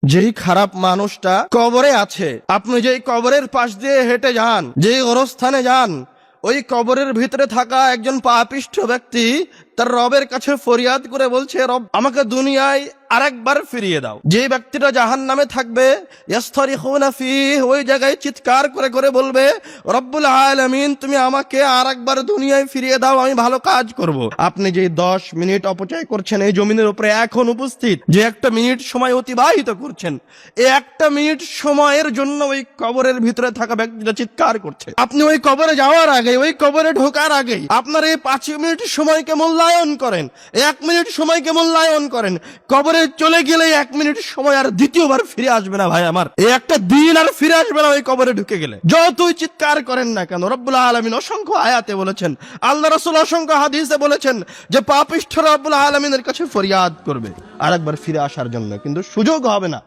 যেই খারাপ মানুষটা কবরে আছে, আপনি যেই কবরের পাশ দিয়ে হেঁটে যান, যেই গোরস্থানে যান, ওই কবরের ভিতরে থাকা একজন পাপিষ্ঠ ব্যক্তি তার রবের কাছে ফরিয়াদ করে বলছে, রব আমাকে দুনিয়ায় আরেকবার ফিরিয়ে দাও। যে ব্যক্তিটা জাহান্নামে থাকবে, ইয়াসতারিখুনা ফীহ, ওই জায়গায় চিৎকার করে করে বলবে, রব্বুল আলামিন তুমি আমাকে আরেকবার দুনিয়ায় ফিরিয়ে দাও, আমি ভালো কাজ করব। আপনি যে 10 মিনিট অপচয় করছেন এই জমিনের উপরে এখন উপস্থিত, যে একটা মিনিট সময় অতিবাহিত করছেন, এই একটা মিনিট সময়ের জন্য ওই কবরের ভিতরে থাকা ব্যক্তিটা চিৎকার করছে। আপনি ওই কবরে যাওয়ার আগে, ওই কবরে ঢোকার আগে আপনার এই 5 মিনিট সময়কে মূল্যায়ন করেন, 1 মিনিট সময়কে মূল্যায়ন করেন। কবরে চলে গেলে 1 মিনিট সময় আর দ্বিতীয়বার ফিরে আসবে না ভাই আমার, এই একটা দিন আর ফিরে আসবে না ওই কবরে ঢুকে গেলে। যতই চিৎকার করেন না কেন, রব্বুল আলামিন অসংখ্য আয়াতে বলেছেন, আল্লাহ রাসূল অসংখ্য হাদিসে বলেছেন যে পাপিষ্ঠ রব্বুল আলামিনের কাছে ফরিয়াদ করবে আরেকবার ফিরে আসার জন্য, কিন্তু সুযোগ হবে না।